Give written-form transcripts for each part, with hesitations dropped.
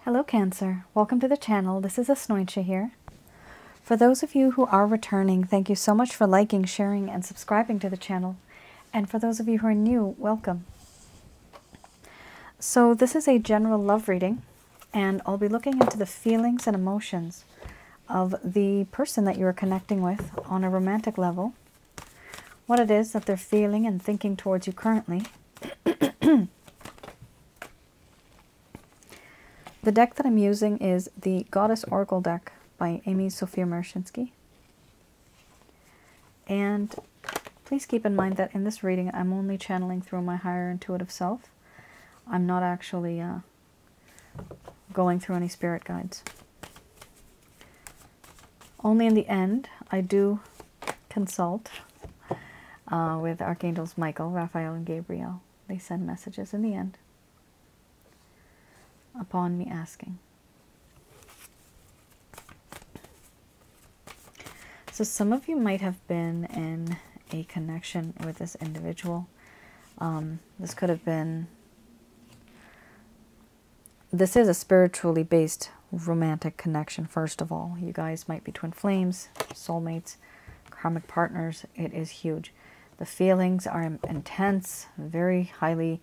Hello Cancer, welcome to the channel. This is Asnointia here. For those of you who are returning, thank you so much for liking, sharing, and subscribing to the channel. And for those of you who are new, welcome. So this is a general love reading, and I'll be looking into the feelings and emotions of the person that you are connecting with on a romantic level, what it is that they're feeling and thinking towards you currently. The deck that I'm using is the Goddess Oracle deck by Amy Sophia Marashinsky. And please keep in mind that in this reading, I'm only channeling through my higher intuitive self. I'm not actually going through any spirit guides. Only in the end, I do consult with Archangels Michael, Raphael, and Gabriel. They send messages in the end upon me asking. So some of you might have been in a connection with this individual. This could have been, this is a spiritually based romantic connection, first of all. You guys might be twin flames, soulmates, karmic partners. It is huge. The feelings are intense, very highly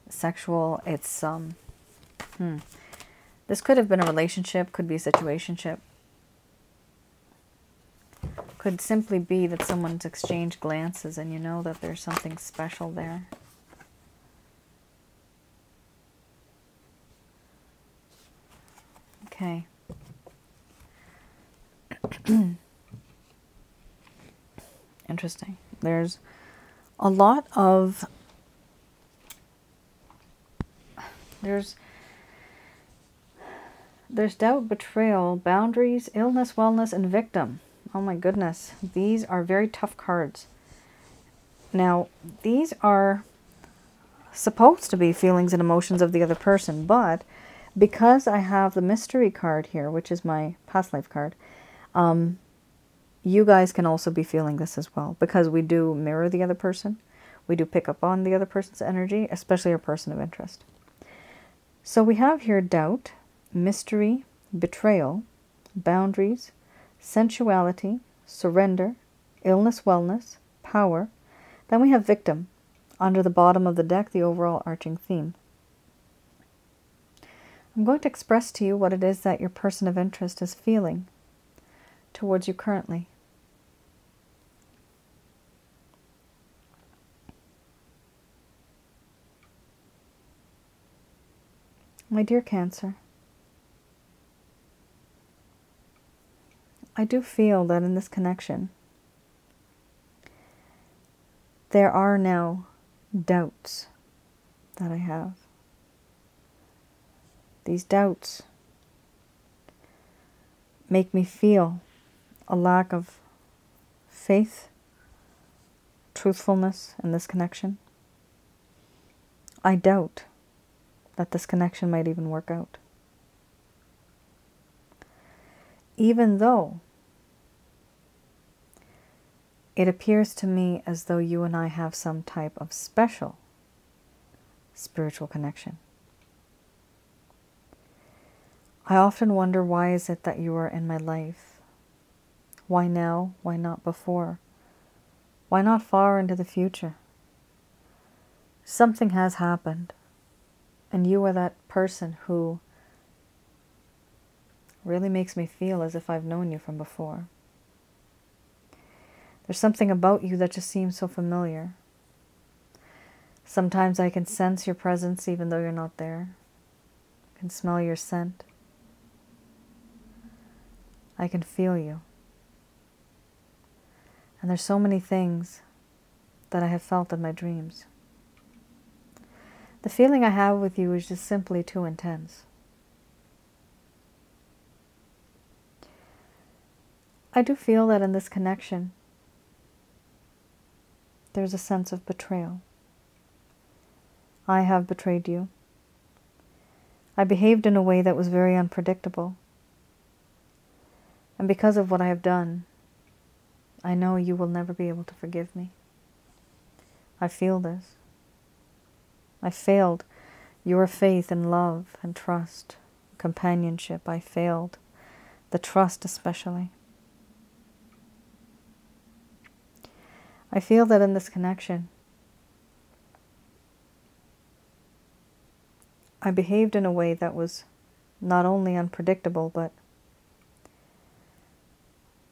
sexual. It's this could have been a relationship, could be a situationship. Could simply be that someone's exchanged glances and you know that there's something special there. Okay. Interesting. There's a lot of... There's doubt, betrayal, boundaries, illness, wellness, and victim. Oh my goodness. These are very tough cards. Now, these are supposed to be feelings and emotions of the other person, but because I have the mystery card here, which is my past life card, you guys can also be feeling this as well, because we do mirror the other person. We do pick up on the other person's energy, especially our person of interest. So we have here doubt, mystery, betrayal, boundaries, sensuality, surrender, illness, wellness, power. Then we have victim under the bottom of the deck, the overall arching theme. I'm going to express to you what it is that your person of interest is feeling towards you currently. My dear Cancer, I do feel that in this connection, there are now doubts that I have. These doubts make me feel a lack of faith, truthfulness in this connection. I doubt that this connection might even work out. Even though it appears to me as though you and I have some type of special spiritual connection. I often wonder, why is it that you are in my life? Why now? Why not before? Why not far into the future? Something has happened, and you are that person who really makes me feel as if I've known you from before. There's something about you that just seems so familiar. Sometimes I can sense your presence even though you're not there. I can smell your scent. I can feel you. And there's so many things that I have felt in my dreams. The feeling I have with you is just simply too intense. I do feel that in this connection, there's a sense of betrayal. I have betrayed you. I behaved in a way that was very unpredictable. And because of what I have done, I know you will never be able to forgive me. I feel this. I failed your faith and love and trust, companionship. I failed. The trust especially. I feel that in this connection, I behaved in a way that was not only unpredictable, but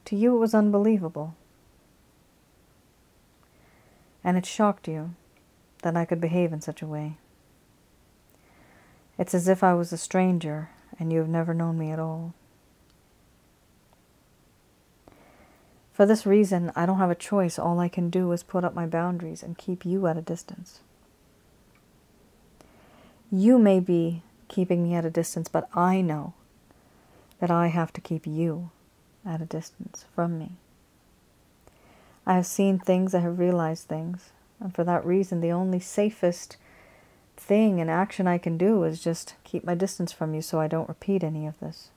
to you it was unbelievable. And it shocked you that I could behave in such a way. It's as if I was a stranger and you have never known me at all. For this reason, I don't have a choice. All I can do is put up my boundaries and keep you at a distance. You may be keeping me at a distance, but I know that I have to keep you at a distance from me. I have seen things, I have realized things, and for that reason, the only safest thing and action I can do is just keep my distance from you so I don't repeat any of this.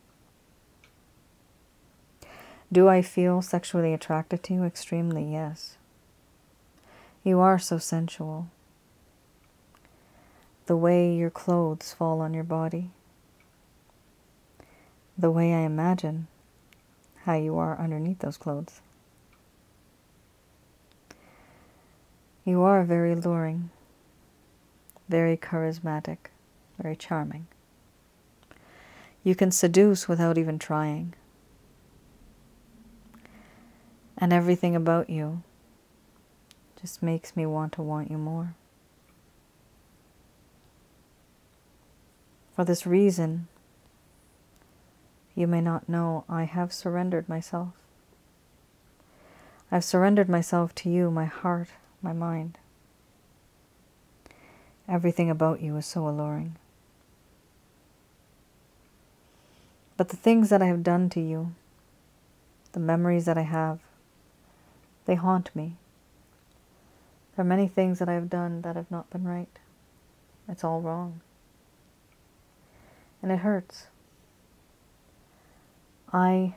Do I feel sexually attracted to you? Extremely, yes. You are so sensual. The way your clothes fall on your body. The way I imagine how you are underneath those clothes. You are very alluring, very charismatic, very charming. You can seduce without even trying. And everything about you just makes me want to want you more. For this reason, you may not know, I have surrendered myself. I've surrendered myself to you, my heart, my mind. Everything about you is so alluring. But the things that I have done to you, the memories that I have, they haunt me. There are many things that I have done that have not been right. It's all wrong. And it hurts. I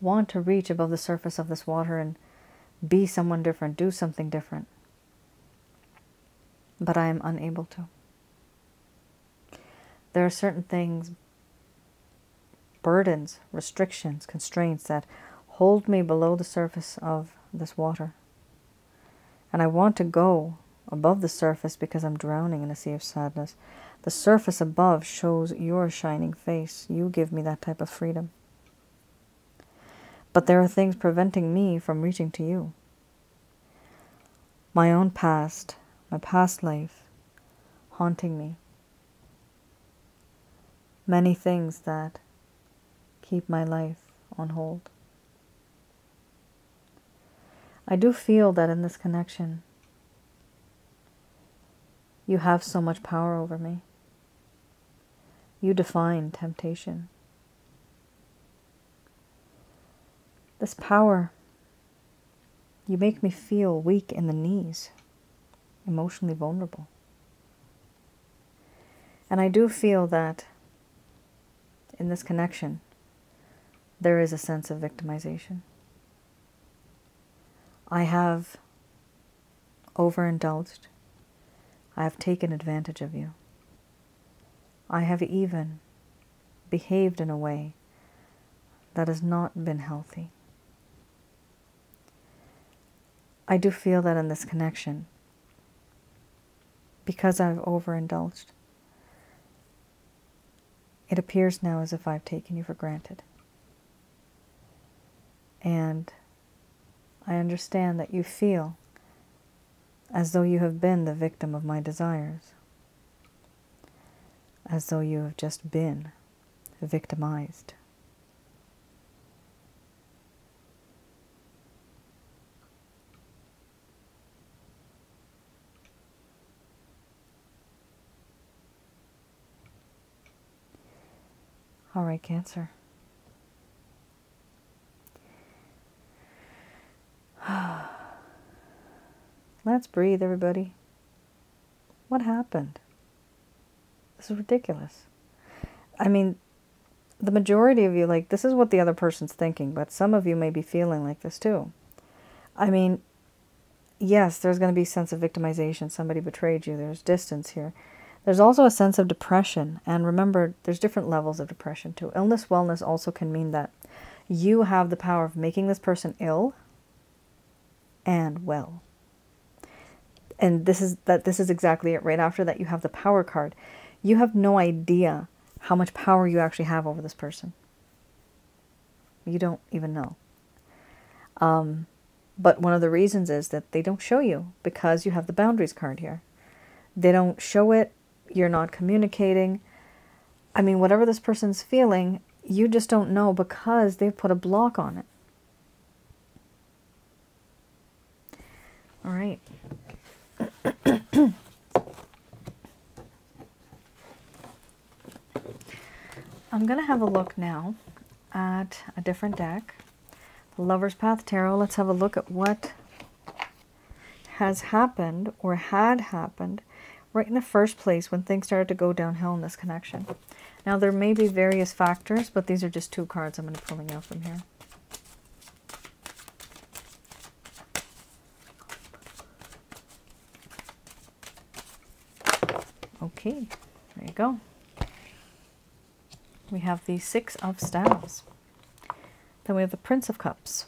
want to reach above the surface of this water and be someone different, do something different. But I am unable to. There are certain things, burdens, restrictions, constraints that hold me below the surface of this water. And I want to go above the surface because I'm drowning in a sea of sadness. The surface above shows your shining face. You give me that type of freedom. But there are things preventing me from reaching to you. My own past, my past life, haunting me. Many things that keep my life on hold. I do feel that in this connection, you have so much power over me. You define temptation. This power, you make me feel weak in the knees, emotionally vulnerable. And I do feel that in this connection, there is a sense of victimization. I have overindulged. I have taken advantage of you. I have even behaved in a way that has not been healthy. I do feel that in this connection, because I've overindulged, it appears now as if I've taken you for granted. And I understand that you feel as though you have been the victim of my desires, as though you have just been victimized. All right, Cancer. Let's breathe, everybody. What happened? This is ridiculous. I mean, the majority of you, like, this is what the other person's thinking, but some of you may be feeling like this too. I mean, yes, there's going to be a sense of victimization. Somebody betrayed you. There's distance here. There's also a sense of depression. And remember, there's different levels of depression too. Illness, wellness also can mean that you have the power of making this person ill and well. And this is exactly it. Right after that, you have the power card. You have no idea how much power you actually have over this person. You don't even know. But one of the reasons is that they don't show you, because you have the boundaries card here. They don't show it. You're not communicating. I mean, whatever this person's feeling, you just don't know because they've put a block on it. All right. I'm going to have a look now at a different deck. The Lover's Path Tarot. Let's have a look at what has happened or had happened right in the first place when things started to go downhill in this connection. Now, there may be various factors, but these are just 2 cards I'm going to be pulling out from here. Okay, there you go. We have the 6 of Staves. Then we have the Prince of Cups.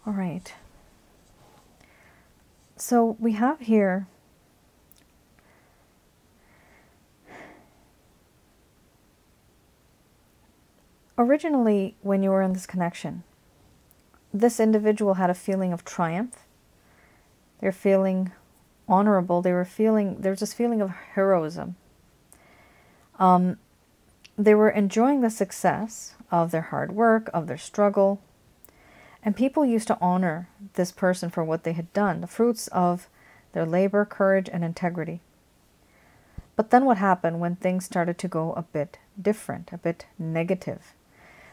All right. So we have here originally, when you were in this connection, this individual had a feeling of triumph. They're feeling honorable. There's this feeling of heroism. They were enjoying the success of their hard work, of their struggle. And people used to honor this person for what they had done, the fruits of their labor, courage, and integrity. But then what happened when things started to go a bit different, a bit negative?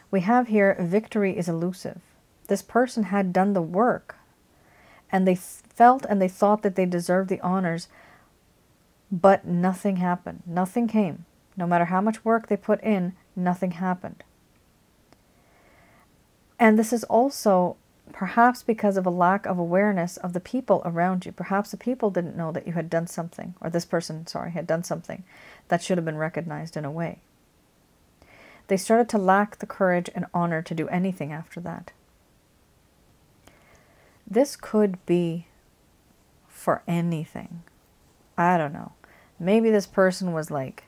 We have here, victory is elusive. This person had done the work, and they felt and they thought that they deserved the honors, but nothing happened. Nothing came. No matter how much work they put in, nothing happened. And this is also perhaps because of a lack of awareness of the people around you. Perhaps the people didn't know that you had done something, or this person, sorry, had done something that should have been recognized in a way. They started to lack the courage and honor to do anything after that. This could be for anything. I don't know. Maybe this person was like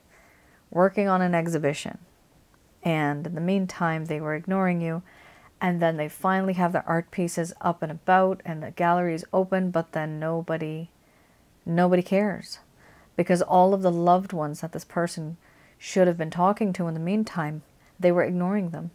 working on an exhibition, and in the meantime they were ignoring you. And then they finally have their art pieces up and about, and the gallery is open, but then nobody cares. Because all of the loved ones that this person should have been talking to in the meantime, they were ignoring them.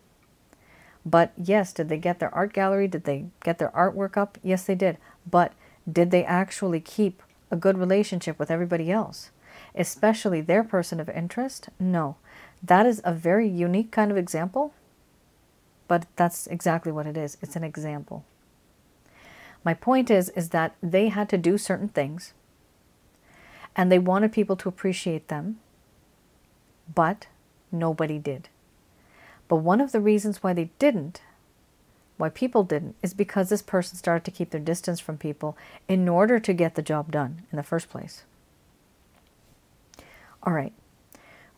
But yes, did they get their art gallery? Did they get their artwork up? Yes, they did. But did they actually keep a good relationship with everybody else? Especially their person of interest? No. That is a very unique kind of example. But that's exactly what it is. It's an example. My point is that they had to do certain things, and they wanted people to appreciate them, but nobody did. But one of the reasons why they didn't, why people didn't, is because this person started to keep their distance from people in order to get the job done in the first place. All right.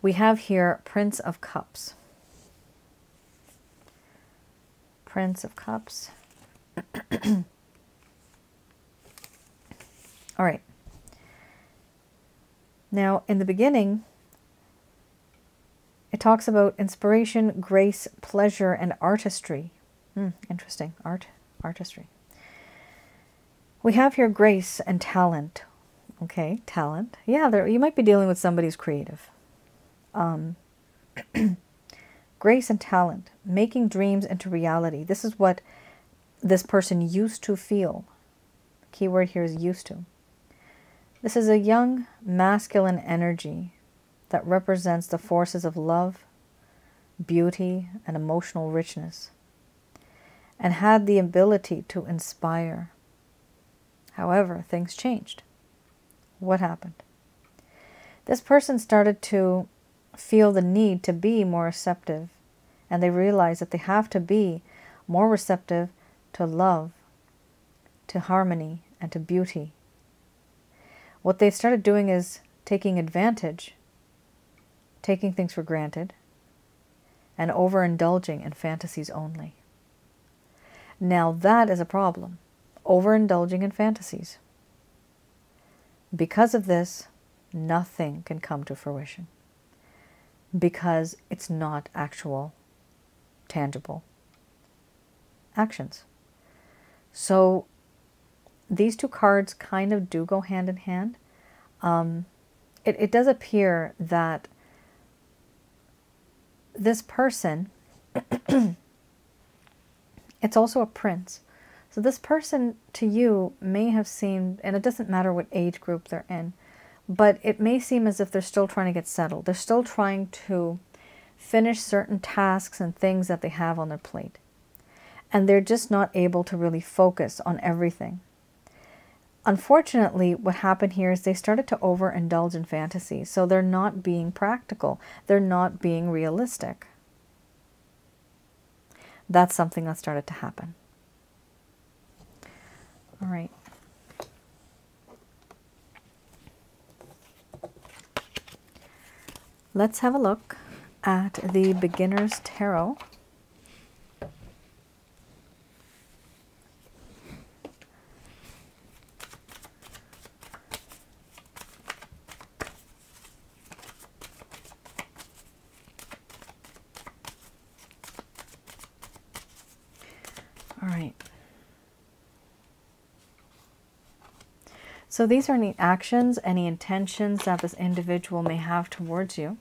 We have here Prince of Cups. Prince of Cups. All right. Now, in the beginning, it talks about inspiration, grace, pleasure, and artistry. Interesting. Artistry. We have here grace and talent. Okay, talent. Yeah, you might be dealing with somebody who's creative. Grace and talent, making dreams into reality. This is what this person used to feel. The key word here is used to. This is a young masculine energy that represents the forces of love, beauty, and emotional richness, and had the ability to inspire. However, things changed. What happened? This person started to feel the need to be more receptive And they realize that they have to be more receptive to love, to harmony, and to beauty. What they started doing is taking advantage, taking things for granted, and overindulging in fantasies only. Now that is a problem, overindulging in fantasies. Because of this, nothing can come to fruition, because it's not actual, tangible actions. So these two cards kind of do go hand in hand. It does appear that this person, it's also a prince. So this person to you may have seemed, and it doesn't matter what age group they're in, but it may seem as if they're still trying to get settled. They're still trying to finish certain tasks and things that they have on their plate. And they're just not able to really focus on everything. Unfortunately, what happened here is they started to overindulge in fantasy. So they're not being practical. They're not being realistic. That's something that started to happen. All right. Let's have a look at the Beginner's Tarot. All right. So these are any actions, any intentions that this individual may have towards you.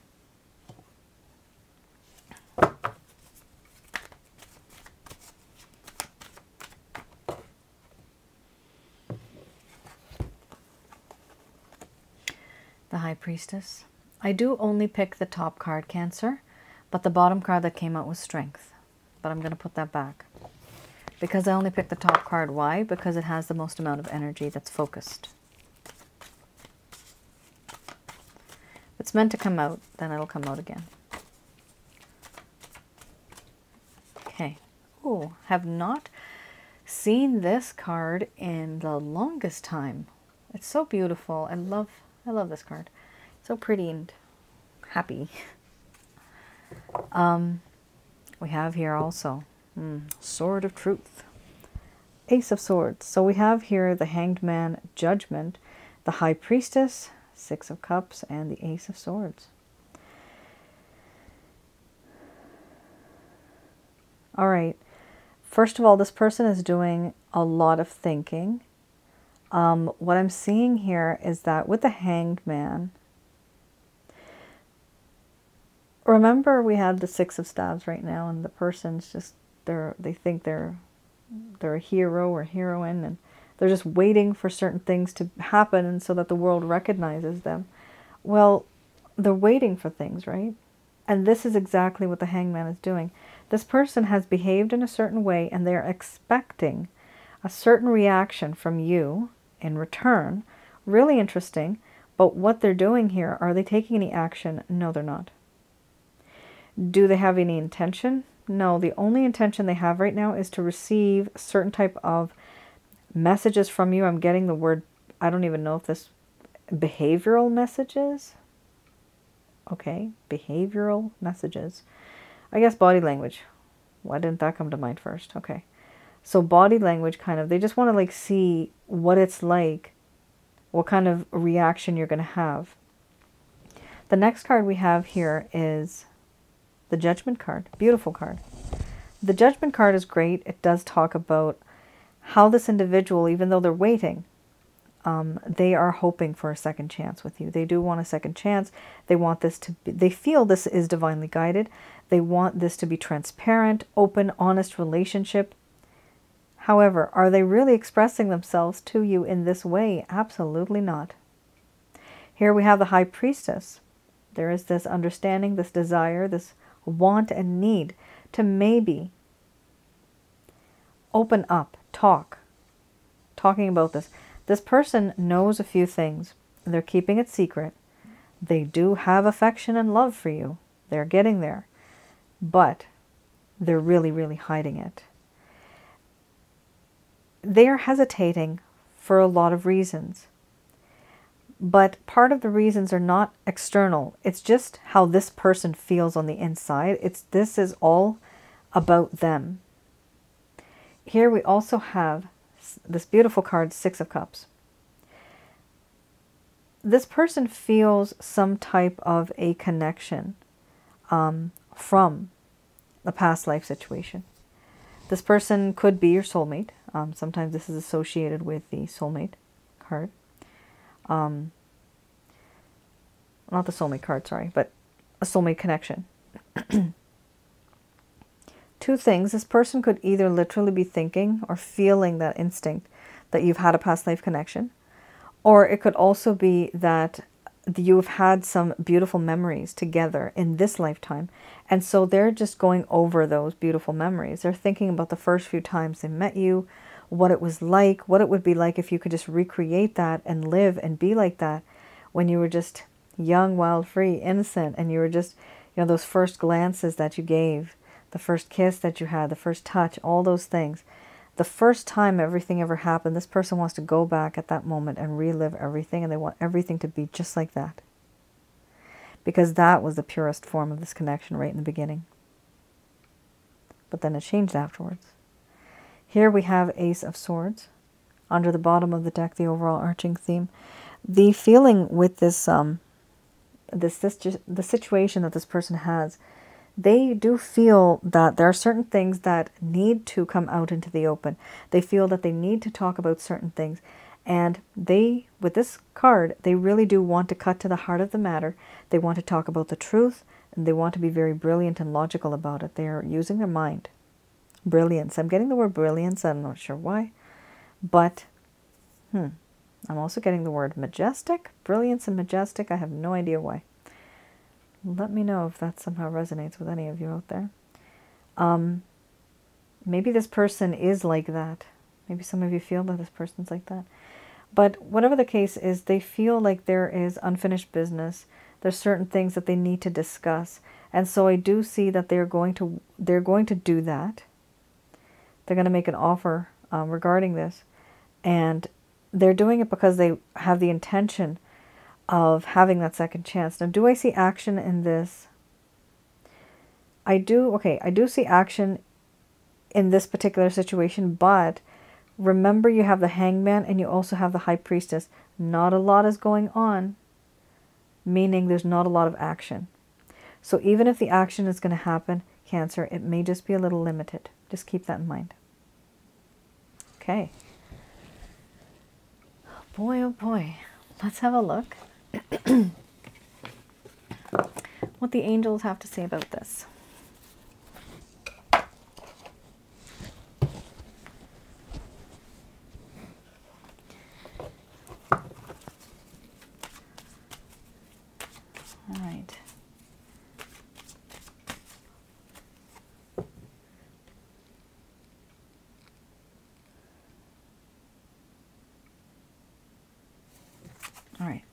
The High Priestess. I do only pick the top card, Cancer, but the bottom card that came out was Strength. But I'm going to put that back. Because I only picked the top card. Why? Because it has the most amount of energy that's focused. If it's meant to come out, then it'll come out again. Okay. Oh, have not seen this card in the longest time. It's so beautiful. I love this card. So pretty and happy. We have here also Sword of Truth, Ace of Swords. So we have here the Hanged Man, Judgment, the High Priestess, Six of Cups, and the Ace of Swords. All right. First of all, this person is doing a lot of thinking. What I'm seeing here is that with the Hanged Man, remember we had the Six of Staves right now, and the person's just, they think they're a hero or heroine, and they're just waiting for certain things to happen and so that the world recognizes them. Well, they're waiting for things, right? And this is exactly what the Hangman is doing. This person has behaved in a certain way, and they're expecting a certain reaction from you in return. Really interesting. But what they're doing here, are they taking any action? No, they're not. Do they have any intention? No, the only intention they have right now is to receive a certain type of messages from you. I'm getting the word, I don't even know if this, behavioral messages. Okay, behavioral messages. I guess body language. Why didn't that come to mind first? Okay. So body language kind of, they just want to like see what it's like, what kind of reaction you're going to have. The next card we have here is the Judgment card. Beautiful card. The Judgment card is great. It does talk about how this individual, even though they're waiting, they are hoping for a second chance with you. They do want a second chance. They want this to be, they feel this is divinely guided. They want this to be transparent, open, honest relationship. However, are they really expressing themselves to you in this way? Absolutely not. Here we have the High Priestess. There is this understanding, this desire, this want and need to maybe open up, talking about this. This person knows a few things. They're keeping it secret. They do have affection and love for you. They're getting there. But they're really, really hiding it. They are hesitating for a lot of reasons. But part of the reasons are not external. It's just how this person feels on the inside. This is all about them. Here we also have this beautiful card, Six of Cups. This person feels some type of a connection from a past life situation. This person could be your soulmate. Sometimes this is associated with the soulmate card. Not the soulmate card, sorry, but a soulmate connection. Two things. This person could either literally be thinking or feeling that instinct that you've had a past life connection, or it could also be that you've had some beautiful memories together in this lifetime, and so they're just going over those beautiful memories. They're thinking about the first few times they met you, what it was like, what it would be like if you could just recreate that and live and be like that when you were just young, wild, free, innocent, and you were just, you know, those first glances that you gave, the first kiss that you had, the first touch, all those things. The first time everything ever happened, this person wants to go back at that moment and relive everything, and they want everything to be just like that. Because that was the purest form of this connection right in the beginning. But then it changed afterwards. Here we have Ace of Swords. Under the bottom of the deck, the overall arching theme. The feeling with this, the situation that this person has, they do feel that there are certain things that need to come out into the open. They feel that they need to talk about certain things. And they, with this card, they really do want to cut to the heart of the matter. They want to talk about the truth, and they want to be very brilliant and logical about it. They are using their mind. Brilliance. I'm getting the word brilliance. I'm not sure why. But, I'm also getting the word majestic. Brilliance and majestic. I have no idea why. Let me know if that somehow resonates with any of you out there. Maybe this person is like that. Maybe some of you feel that this person's like that. But whatever the case is, they feel like there is unfinished business. There's certain things that they need to discuss. And so I do see that they're going to do that. They're going to make an offer regarding this. And they're doing it because they have the intention of having that second chance. Now, do I see action in this? I do see action in this particular situation, but remember you have the Hangman and you also have the High Priestess. Not a lot is going on, meaning there's not a lot of action. So even if the action is going to happen, Cancer, it may just be a little limited. Just keep that in mind. Okay. Oh boy. Let's have a look. What the angels have to say about this. All right. All right.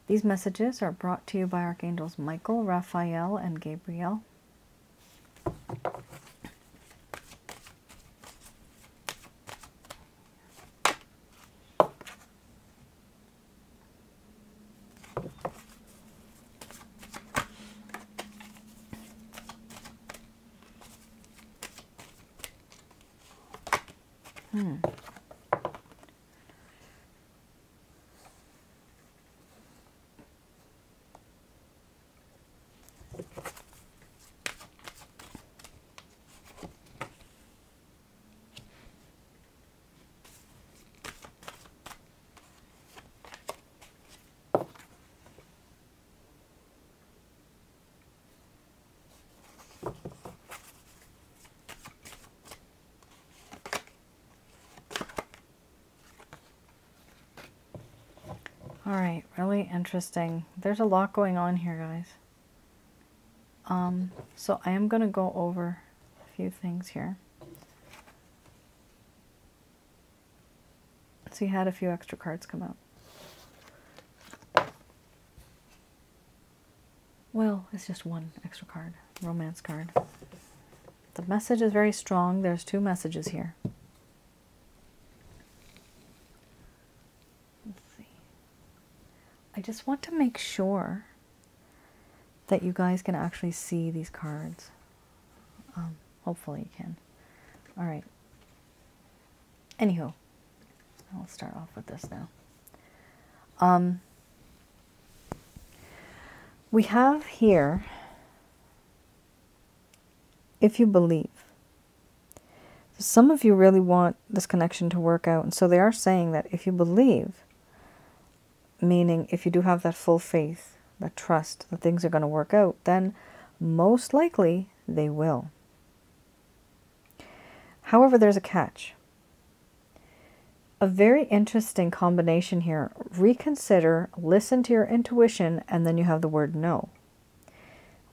These messages are brought to you by Archangels Michael, Raphael, and Gabriel. All right, really interesting. There's a lot going on here, guys. So I am going to go over a few things here. he had a few extra cards come out. Well, it's just one extra card, romance card. The message is very strong. There's 2 messages here. Let's see. I just want to make sure that you guys can actually see these cards. Hopefully you can. All right. Anywho, I'll start off with this now. We have here, if you believe. Some of you really want this connection to work out, and so they are saying that if you believe, meaning if you do have that full faith, that trust that things are going to work out, then most likely they will. However, there's a catch. A very interesting combination here. Reconsider, listen to your intuition, and then you have the word no.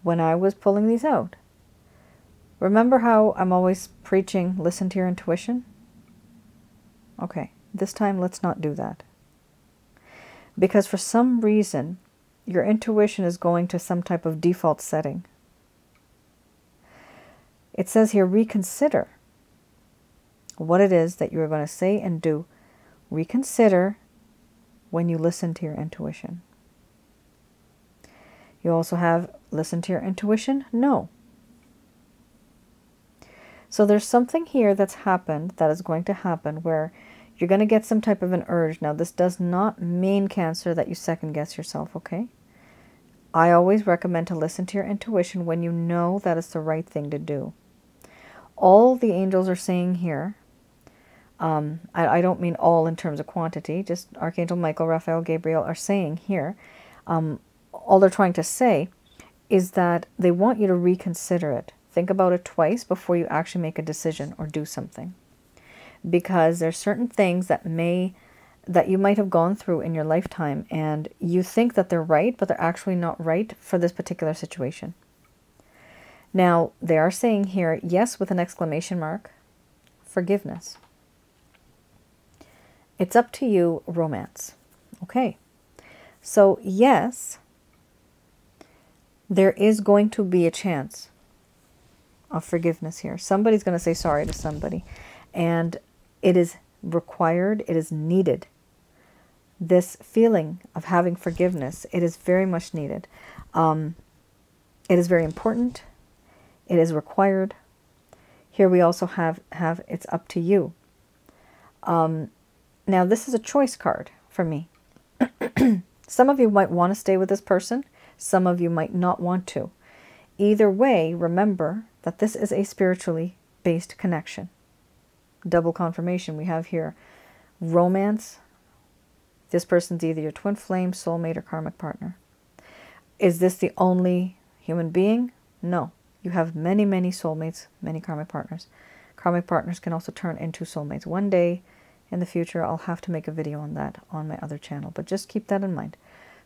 When I was pulling these out, remember how I'm always preaching, listen to your intuition? Okay, this time let's not do that. Because for some reason, your intuition is going to some type of default setting. It says here, reconsider what it is that you're going to say and do. Reconsider when you listen to your intuition. You also have listen to your intuition, no. So there's something here that's happened, that is going to happen, where you're going to get some type of an urge. Now, this does not mean, Cancer, that you second guess yourself, okay? I always recommend to listen to your intuition when you know that it's the right thing to do. All the angels are saying here, I don't mean all in terms of quantity, just Archangel Michael, Raphael, Gabriel are saying here, all they're trying to say is that they want you to reconsider it. Think about it twice before you actually make a decision or do something. Because there's certain things that you might have gone through in your lifetime, and you think that they're right, but they're actually not right for this particular situation. Now, they are saying here, yes, with an exclamation mark, forgiveness. It's up to you, romance. Okay. So, yes, there is going to be a chance of forgiveness here. Somebody's going to say sorry to somebody. And it is required, it is needed. This feeling of having forgiveness, it is very much needed. It is very important. It is required. Here we also have it's up to you. Now, this is a choice card for me. Some of you might want to stay with this person. Some of you might not want to. Either way, remember that this is a spiritually based connection. Double confirmation. We have here romance. This person's either your twin flame, soulmate, or karmic partner. Is this the only human being? No. You have many, many soulmates, many karmic partners. Karmic partners can also turn into soulmates. One day in the future, I'll have to make a video on that on my other channel, but just keep that in mind.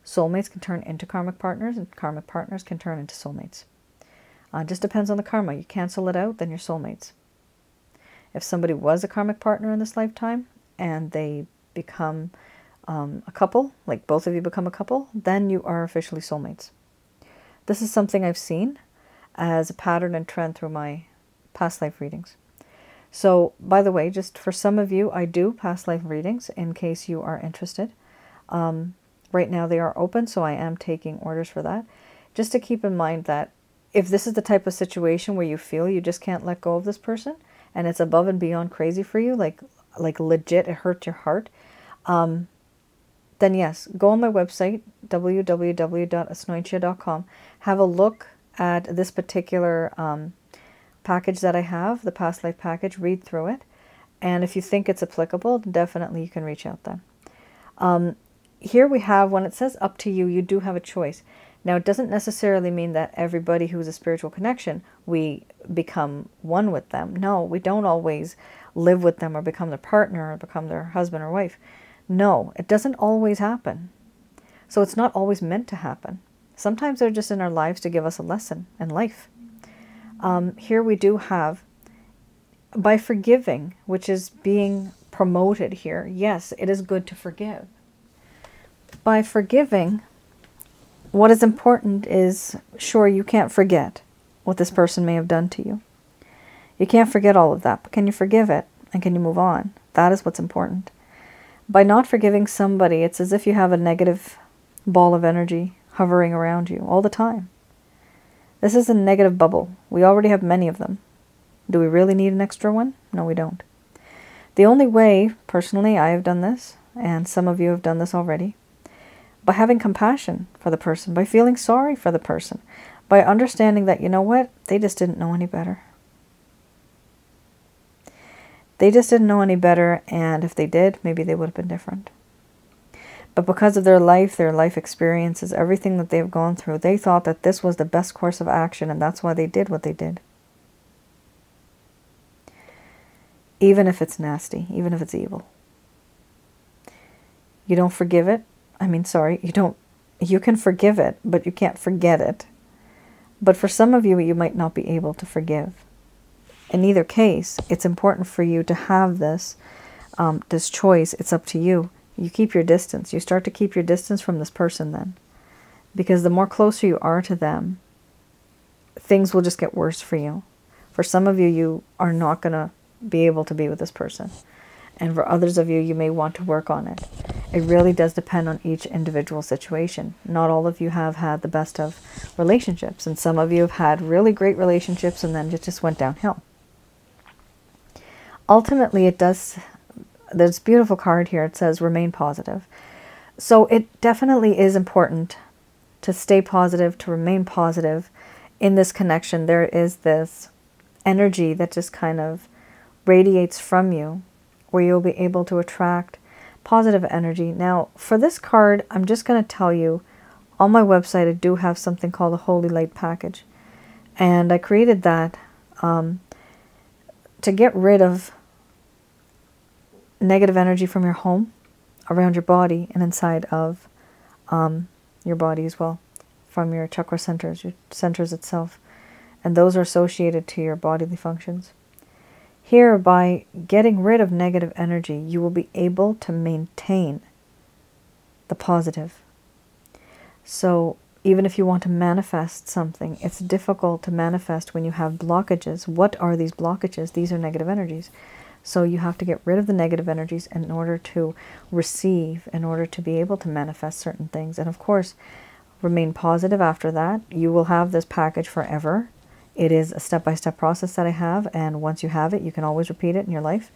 Soulmates can turn into karmic partners, and karmic partners can turn into soulmates. Just depends on the karma. You cancel it out, then you're soulmates. If somebody was a karmic partner in this lifetime, and they become a couple, like both of you become a couple, then you are officially soulmates. This is something I've seen as a pattern and trend through my past life readings. So, by the way, just for some of you, I do past life readings in case you are interested. Right now they are open, so I am taking orders for that. Just to keep in mind that if this is the type of situation where you feel you just can't let go of this person, and it's above and beyond crazy for you, like legit, it hurts your heart, then yes, go on my website, www.asnointia.com, have a look at this particular package that I have, the past life package, read through it, and if you think it's applicable, definitely you can reach out then. Here we have, when it says up to you, you do have a choice. Now, it doesn't necessarily mean that everybody who is a spiritual connection, we become one with them. No, we don't always live with them or become their partner or become their husband or wife. No, it doesn't always happen. So it's not always meant to happen. Sometimes they're just in our lives to give us a lesson in life. Here we do have, by forgiving, which is being promoted here. Yes, it is good to forgive. By forgiving, what is important is, sure, you can't forget what this person may have done to you. You can't forget all of that, but can you forgive it? And can you move on? That is what's important. By not forgiving somebody, it's as if you have a negative ball of energy hovering around you all the time. This is a negative bubble. We already have many of them. Do we really need an extra one? No, we don't. The only way, personally, I have done this, and some of you have done this already, by having compassion for the person, by feeling sorry for the person, by understanding that, you know what, they just didn't know any better. They just didn't know any better, and if they did, maybe they would have been different. But because of their life experiences, everything that they've gone through, they thought that this was the best course of action, and that's why they did what they did. Even if it's nasty, even if it's evil. You don't forgive it. You can forgive it, but you can't forget it. But for some of you, you might not be able to forgive. In either case, it's important for you to have this choice. It's up to you. You keep your distance. You start to keep your distance from this person then. Because the more closer you are to them, things will just get worse for you. For some of you, you are not going to be able to be with this person. And for others of you, you may want to work on it. It really does depend on each individual situation. Not all of you have had the best of relationships. And some of you have had really great relationships and then it just went downhill. Ultimately, there's a beautiful card here. It says, remain positive. So it definitely is important to stay positive, to remain positive in this connection. There is this energy that just kind of radiates from you, where you'll be able to attract positive energy. Now, for this card, I'm just going to tell you, on my website, I do have something called a Holy Light Package. And I created that to get rid of negative energy from your home, around your body, and inside of your body as well, from your chakra centers, your centers itself. And those are associated to your bodily functions. Here, by getting rid of negative energy, you will be able to maintain the positive. So even if you want to manifest something, it's difficult to manifest when you have blockages. What are these blockages? These are negative energies. So you have to get rid of the negative energies in order to receive, in order to be able to manifest certain things. And of course, remain positive after that. You will have this package forever. It is a step-by-step process that I have, and once you have it, you can always repeat it in your life.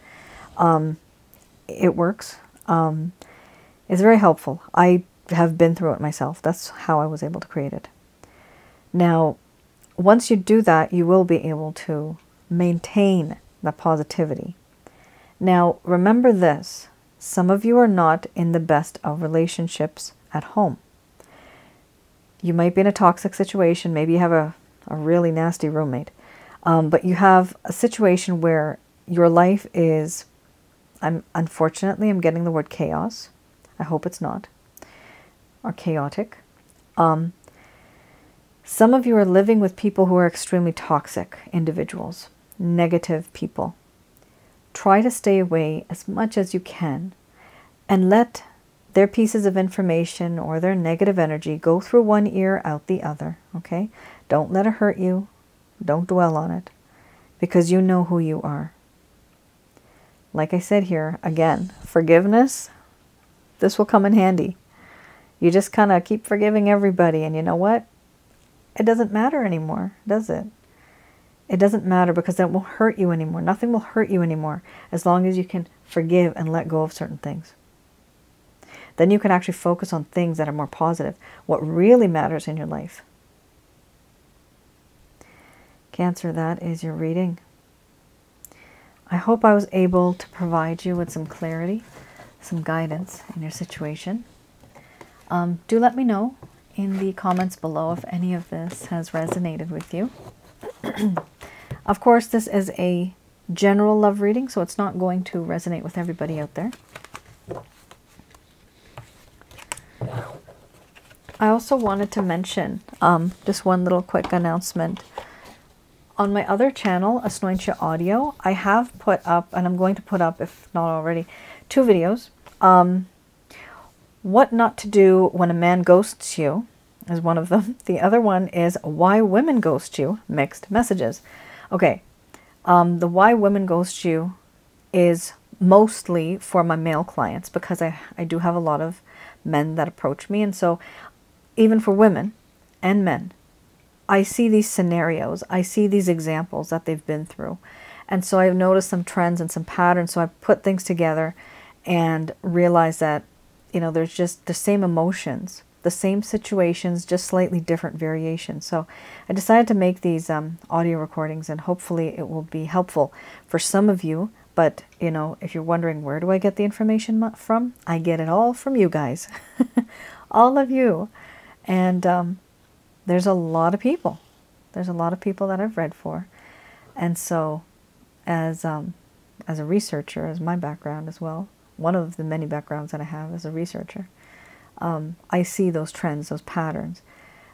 It works. It's very helpful. I have been through it myself. That's how I was able to create it. Now, once you do that, you will be able to maintain the positivity. Now, remember this. Some of you are not in the best of relationships at home. You might be in a toxic situation. Maybe you have a really nasty roommate. But you have a situation where your life is, unfortunately, I'm getting the word chaos. I hope it's not. Or chaotic. Some of you are living with people who are extremely toxic individuals, negative people. Try to stay away as much as you can and let their pieces of information or their negative energy go through one ear, out the other, okay? Don't let it hurt you. Don't dwell on it, because you know who you are. Like I said here, again, forgiveness, this will come in handy. You just kind of keep forgiving everybody, and you know what? It doesn't matter anymore, does it? It doesn't matter, because that won't hurt you anymore. Nothing will hurt you anymore as long as you can forgive and let go of certain things. Then you can actually focus on things that are more positive, what really matters in your life. Cancer, that is your reading. I hope I was able to provide you with some clarity, some guidance in your situation. Do let me know in the comments below if any of this has resonated with you. Of course, this is a general love reading, so it's not going to resonate with everybody out there. I also wanted to mention just one little quick announcement. On my other channel, Asnointia Audio, I have put up, and I'm going to put up, if not already, 2 videos. What not to do when a man ghosts you is one of them. The other one is why women ghost you, mixed messages. Okay, the why women ghost you is mostly for my male clients, because I do have a lot of men that approach me. And so even for women and men, I see these scenarios, I see these examples that they've been through. And so I've noticed some trends and some patterns. So I put things together and realized that, you know, there's just the same emotions, the same situations, just slightly different variations. So I decided to make these audio recordings, and hopefully it will be helpful for some of you. But, you know, if you're wondering, where do I get the information from? I get it all from you guys, all of you. And there's a lot of people. There's a lot of people that I've read for. And so as a researcher, as my background as well, one of the many backgrounds that I have as a researcher, I see those trends, those patterns.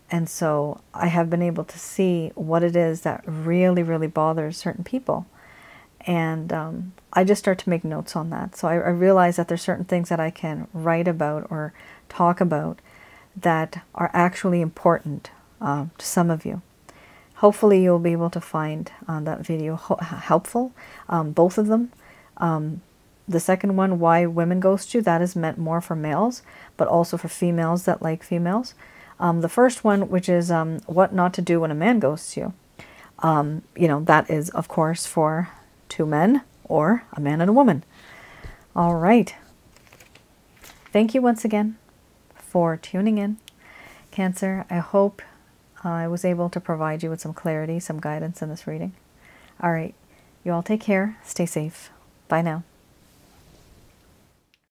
And so I have been able to see what it is that really, really bothers certain people. And I just start to make notes on that. So I realize that there's certain things that I can write about or talk about that are actually important to some of you. Hopefully you'll be able to find that video helpful, both of them. The second one, why women ghost you, that is meant more for males, but also for females that like females. The first one, which is what not to do when a man ghosts you, you know, that is, of course, for 2 men or a man and a woman. All right. Thank you once again for tuning in, Cancer. I hope I was able to provide you with some clarity, some guidance in this reading. All right. You all take care. Stay safe. Bye now.